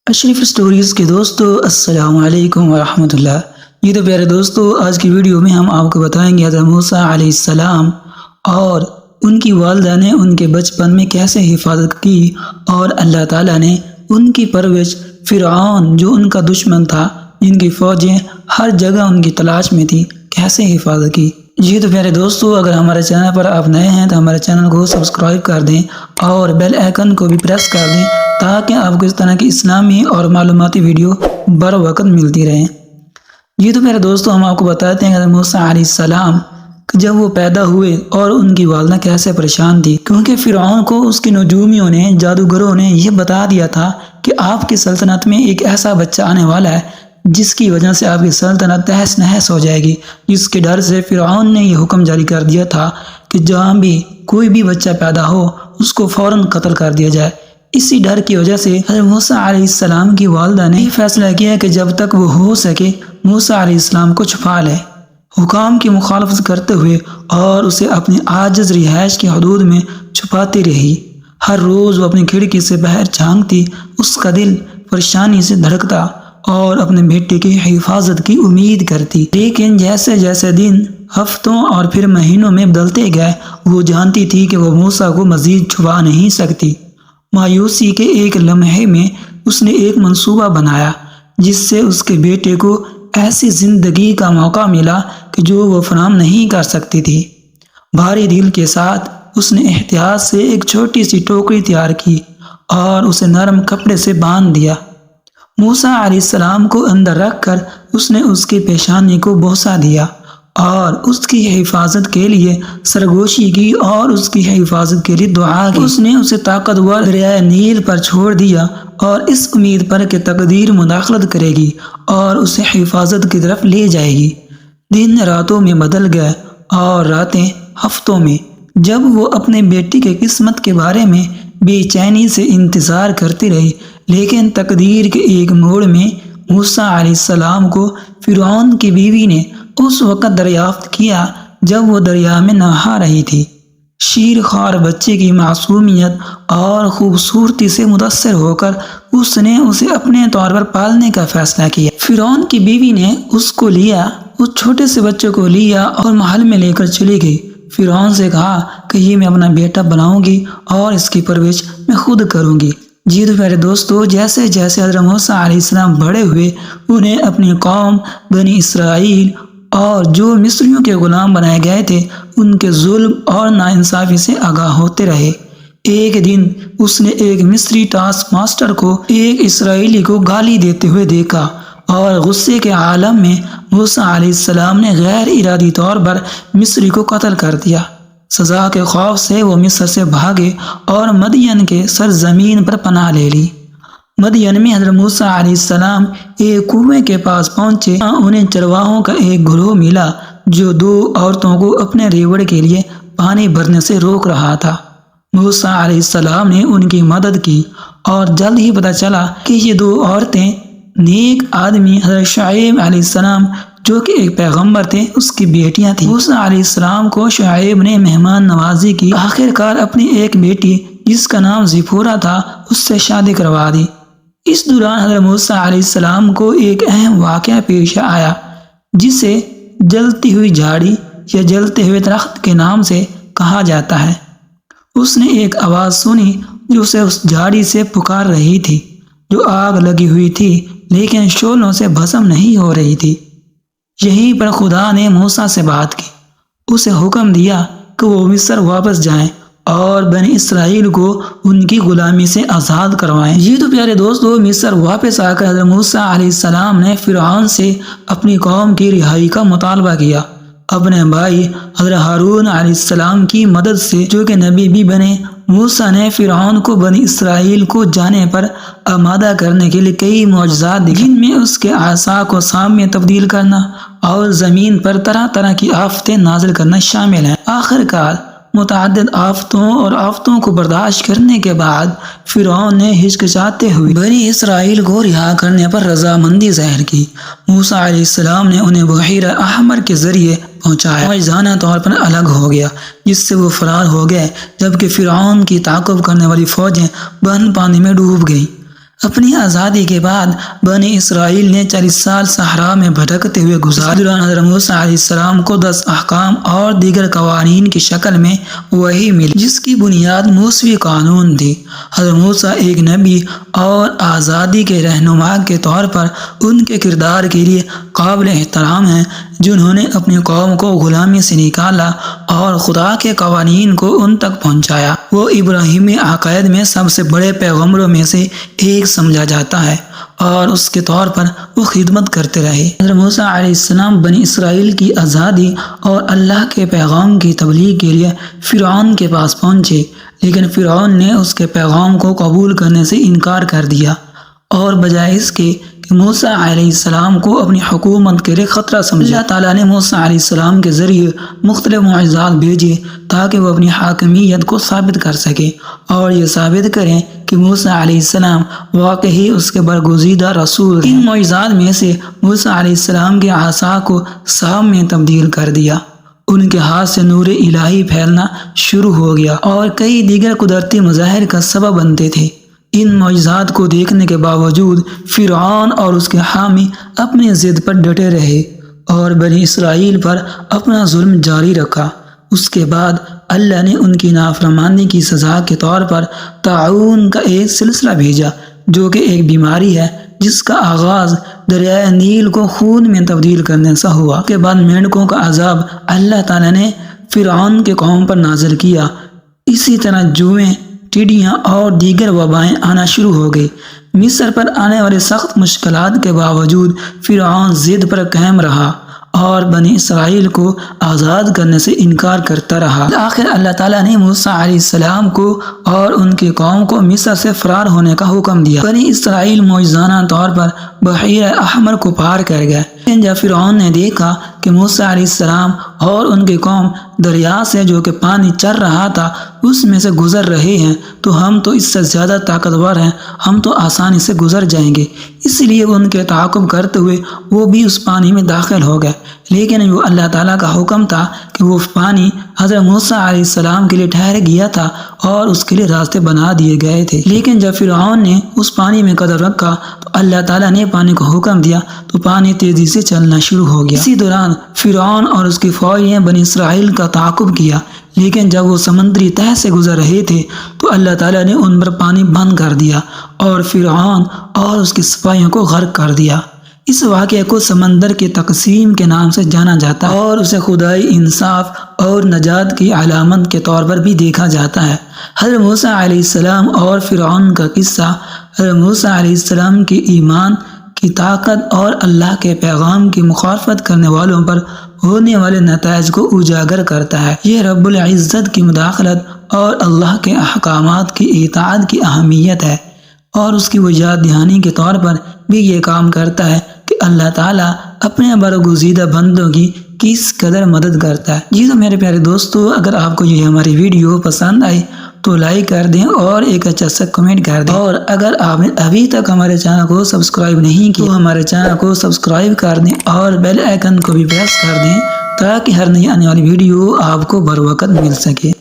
اشرف stories کے دوستو السلام علیکم ورحمۃ اللہ۔ یہ تو پیارے دوستو، آج کی ویڈیو میں ہم آپ کو بتائیں گے حضرت موسیٰ علیہ السلام اور ان کی والدہ نے ان کے بچپن میں کیسے حفاظت کی، اور اللہ تعالیٰ نے ان کی پرورش فرعون جو ان کا دشمن تھا، جن کی فوجیں ہر جگہ ان کی تلاش میں تھی، کیسے حفاظت کی۔ جی تو پیارے دوستو، اگر ہمارے چینل پر آپ نئے ہیں تو ہمارے چینل کو سبسکرائب کر دیں اور بیل آئیکن کو بھی پریس کر دیں تاکہ آپ کو اس طرح کی اسلامی اور معلوماتی ویڈیو بر وقت ملتی رہیں۔ جی تو میرے دوستو، ہم آپ کو بتاتے ہیں کہ موسیٰ علیہ السلام جب وہ پیدا ہوئے اور ان کی والدہ کیسے پریشان تھی، کیونکہ فرعون کو اس کی نجومیوں نے، جادوگروں نے یہ بتا دیا تھا کہ آپ کی سلطنت میں ایک ایسا بچہ آنے والا ہے جس کی وجہ سے آپ کی سلطنت تہس نہس ہو جائے گی۔ جس کے ڈر سے فرعون نے یہ حکم جاری کر دیا تھا کہ جہاں بھی کوئی بھی بچہ پیدا ہو اس کو فوراً قتل کر دیا جائے۔ اسی ڈر کی وجہ سے حضرت موسیٰ علیہ السلام کی والدہ نے فیصلہ کیا کہ جب تک وہ ہو سکے موسیٰ علیہ السلام کو چھپا لے، حکام کی مخالفت کرتے ہوئے، اور اسے اپنی عاجز رہائش کی حدود میں چھپاتی رہی۔ ہر روز وہ اپنی کھڑکی سے باہر جھانکتی، اس کا دل پریشانی سے دھڑکتا اور اپنے بیٹے کی حفاظت کی امید کرتی، لیکن جیسے جیسے دن ہفتوں اور پھر مہینوں میں بدلتے گئے، وہ جانتی تھی کہ وہ موسیٰ کو مزید چھپا نہیں سکتی۔ مایوسی کے ایک لمحے میں اس نے ایک منصوبہ بنایا جس سے اس کے بیٹے کو ایسی زندگی کا موقع ملا کہ جو وہ فراہم نہیں کر سکتی تھی۔ بھاری دل کے ساتھ اس نے احتیاط سے ایک چھوٹی سی ٹوکری تیار کی اور اسے نرم کپڑے سے باندھ دیا۔ موسیٰ علیہ السلام کو اندر رکھ کر اس نے اس کی پیشانی کو بوسہ دیا اور اس کی حفاظت کے لیے سرگوشی کی اور اس کی حفاظت کے لیے دعا کی۔ اس نے اسے طاقتور دریائے نیل پر چھوڑ دیا اور اس امید پر کہ تقدیر مداخلت کرے گی اور اسے حفاظت کی طرف لے جائے گی۔ دن راتوں میں بدل گئے اور راتیں ہفتوں میں۔ جب وہ اپنے بیٹی کے قسمت کے بارے میں بے چینی سے انتظار کرتی رہی، لیکن تقدیر کے ایک موڑ میں موسیٰ علیہ السلام کو فرعون کی بیوی نے اس وقت دریافت کیا جب وہ دریا میں نہا رہی تھی۔ شیر خوار بچے کی معصومیت اور خوبصورتی سے متاثر ہو کر اس نے اسے اپنے طور پر پالنے کا فیصلہ کیا۔ فرعون کی بیوی نے اس کو لیا، اس چھوٹے سے بچے کو لیا اور محل میں لے کر چلی گئی۔ فرعون سے کہا کہ یہ میں اپنا بیٹا بناؤں گی اور اس کی پرورش میں خود کروں گی۔ جی تو پیارے دوستو، جیسے جیسے حضرت موسیٰ علیہ السلام بڑے ہوئے، انہیں اپنی قوم بنی اسرائیل اور جو مصریوں کے غلام بنائے گئے تھے ان کے ظلم اور ناانصافی سے آگاہ ہوتے رہے۔ ایک دن اس نے ایک مصری ٹاسک ماسٹر کو ایک اسرائیلی کو گالی دیتے ہوئے دیکھا اور غصے کے عالم میں موسیٰ علیہ السلام نے غیر ارادی طور پر مصری کو قتل کر دیا۔ سزا کے خوف سے وہ مصر سے بھاگے اور مدین کے سرزمین پر پناہ لے لی۔ مدین میں حضرت موسیٰ علیہ السلام ایک کنویں کے پاس پہنچے۔ انہیں چرواہوں کا ایک گروہ ملا جو دو عورتوں کو اپنے ریوڑ کے لیے پانی بھرنے سے روک رہا تھا۔ موسیٰ علیہ السلام نے ان کی مدد کی اور جلد ہی پتہ چلا کہ یہ دو عورتیں نیک آدمی حضرت شعیب علیہ السلام جو کہ ایک پیغمبر تھے اس کی بیٹیاں تھیں۔ موسیٰ علیہ السلام کو شعیب نے مہمان نوازی کی، آخر کار اپنی ایک بیٹی جس کا نام زپورہ تھا اس سے شادی کروا دی۔ اس دوران حضرت موسیٰ علیہ السلام کو ایک اہم واقعہ پیش آیا جسے جلتی ہوئی جھاڑی یا جلتے ہوئے درخت کے نام سے کہا جاتا ہے۔ اس نے ایک آواز سنی جو اسے اس جھاڑی سے پکار رہی تھی جو آگ لگی ہوئی تھی لیکن شعلوں سے بھسم نہیں ہو رہی تھی۔ یہیں پر خدا نے موسیٰ سے بات کی، اسے حکم دیا کہ وہ مصر واپس جائیں اور بنی اسرائیل کو ان کی غلامی سے آزاد کروائیں۔ یہ تو پیارے دوستو، مصر واپس آ کر حضرت موسیٰ علیہ السلام نے فرعون سے اپنی قوم کی رہائی کا مطالبہ کیا۔ اپنے بھائی حضرت ہارون علیہ السلام کی مدد سے جو کہ نبی بھی بنے، موسیٰ نے فرعون کو بنی اسرائیل کو جانے پر آمادہ کرنے کے لیے کئی معجزات دیے، جن میں اس کے عصا کو سام میں تبدیل کرنا اور زمین پر طرح طرح کی آفتیں نازل کرنا شامل ہیں۔ آخر کار متعدد آفتوں کو برداشت کرنے کے بعد فرعون نے ہچکچاتے ہوئے بنی اسرائیل کو رہا کرنے پر رضامندی ظاہر کی۔ موسیٰ علیہ السلام نے انہیں بحیرہ احمر کے ذریعے پہنچایا، معجزانہ طور پر الگ ہو گیا جس سے وہ فرار ہو گئے، جبکہ فرعون کی تعاقب کرنے والی فوجیں بند پانی میں ڈوب گئیں۔ اپنی آزادی کے بعد بنی اسرائیل نے 40 سال صحرا میں بھٹکتے ہوئے گزارے۔ دوران حضرت موسیٰ علیہ السلام کو 10 احکام اور دیگر قوانین کی شکل میں وحی ملی، جس کی بنیاد موسوی قانون تھی۔ حضرت موسیٰ ایک نبی اور آزادی کے رہنما کے طور پر ان کے کردار کے لیے قابل احترام ہیں، جنہوں نے اپنی قوم کو غلامی سے نکالا اور خدا کے قوانین کو ان تک پہنچایا۔ وہ ابراہیمی عقائد میں سب سے بڑے پیغمبروں میں سے ایک سمجھا جاتا ہے اور اس کے طور پر وہ خدمت کرتے رہے۔ حضرت موسیٰ علیہ السلام بنی اسرائیل کی آزادی اور اللہ کے پیغام کی تبلیغ کے لیے فرعون کے پاس پہنچے، لیکن فرعون نے اس کے پیغام کو قبول کرنے سے انکار کر دیا اور بجائے اس کے کہ موسیٰ علیہ السلام کو اپنی حکومت کے لیے خطرہ سمجھا، اللہ تعالیٰ نے موسیٰ علیہ السلام کے ذریعے مختلف معجزات بھیجے تاکہ وہ اپنی حاکمیت کو ثابت کر سکے اور یہ ثابت کریں کہ موسیٰ علیہ السلام واقعی اس کے برگزیدہ رسول ہیں۔ ان معجزات میں سے موسیٰ علیہ السلام کے عصا کو سانپ میں تبدیل کر دیا، ان کے ہاتھ سے نور الہی پھیلنا شروع ہو گیا اور کئی دیگر قدرتی مظاہر کا سبب بنتے تھے۔ ان معجزات کو دیکھنے کے باوجود فرعون اور اس کے حامی اپنی ضد پر ڈٹے رہے اور بنی اسرائیل پر اپنا ظلم جاری رکھا۔ اس کے بعد اللہ نے ان کی نافرمانی کی سزا کے طور پر طاعون کا ایک سلسلہ بھیجا، جو کہ ایک بیماری ہے جس کا آغاز دریائے نیل کو خون میں تبدیل کرنے سے ہوا۔ اس کے بعد مینڈکوں کا عذاب اللہ تعالیٰ نے فرعون کے قوم پر نازل کیا۔ اسی طرح جوئیں، ٹڈیاں اور دیگر وبائیں آنا شروع ہو گئی۔ مصر پر آنے والے سخت مشکلات کے باوجود فرعون ضد پر قائم رہا اور بنی اسرائیل کو آزاد کرنے سے انکار کرتا رہا۔ آخر اللہ تعالیٰ نے موسیٰ علیہ السلام کو اور ان کی قوم کو مصر سے فرار ہونے کا حکم دیا۔ بنی اسرائیل معجزانہ طور پر بحیرہ احمر کو پار کر گئے، لیکن جب فرعون نے دیکھا کہ موسیٰ علیہ السلام اور ان کی قوم دریا سے جو کہ پانی چر رہا تھا اس میں سے گزر رہے ہیں تو ہم تو اس سے زیادہ طاقتور ہیں، ہم تو آسانی سے گزر جائیں گے، اس لیے ان کے تعاقب کرتے ہوئے وہ بھی اس پانی میں داخل ہو گئے۔ لیکن وہ اللہ تعالیٰ کا حکم تھا کہ وہ پانی حضرت موسیٰ علیہ السلام کے لیے ٹھہر گیا تھا اور اس کے لیے راستے بنا دیے گئے تھے۔ لیکن جب فرعون نے اس پانی میں قدم رکھا تو اللہ تعالیٰ نے پانی کو حکم دیا تو پانی تیزی سے چلنا شروع ہو گیا۔ اسی دوران فرعون اور اس کی فوج نے بنی اسرائیل کا تعاقب کیا، لیکن جب وہ سمندری تہہ سے گزر رہے تھے تو اللہ تعالیٰ نے ان پر پانی بند کر دیا اور فرعون اور اس کے سپاہیوں کو غرق کر دیا۔ اس واقعے کو سمندر کے تقسیم کے نام سے جانا جاتا ہے اور اسے خدائی انصاف اور نجات کی علامت کے طور پر بھی دیکھا جاتا ہے۔ حضرت موسیٰ علیہ السلام اور فرعون کا قصہ حضرت موسیٰ علیہ السلام کے ایمان کی طاقت اور اللہ کے پیغام کی مخالفت کرنے والوں پر ہونے والے نتائج کو اجاگر کرتا ہے۔ یہ رب العزت کی مداخلت اور اللہ کے احکامات کی اطاعت کی اہمیت ہے اور اس کی وجہ دہانی کے طور پر بھی یہ کام کرتا ہے کہ اللہ تعالیٰ اپنے برگزیدہ بندوں کی کس قدر مدد کرتا ہے۔ جی تو میرے پیارے دوستو، اگر آپ کو یہ ہماری ویڈیو پسند آئی تو لائک کر دیں اور ایک اچھا سا کمنٹ کر دیں، اور اگر آپ نے ابھی تک ہمارے چینل کو سبسکرائب نہیں کیا تو ہمارے چینل کو سبسکرائب کر دیں اور بیل آئیکن کو بھی پریس کر دیں تاکہ ہر نئی آنے والی ویڈیو آپ کو بر وقت مل سکے۔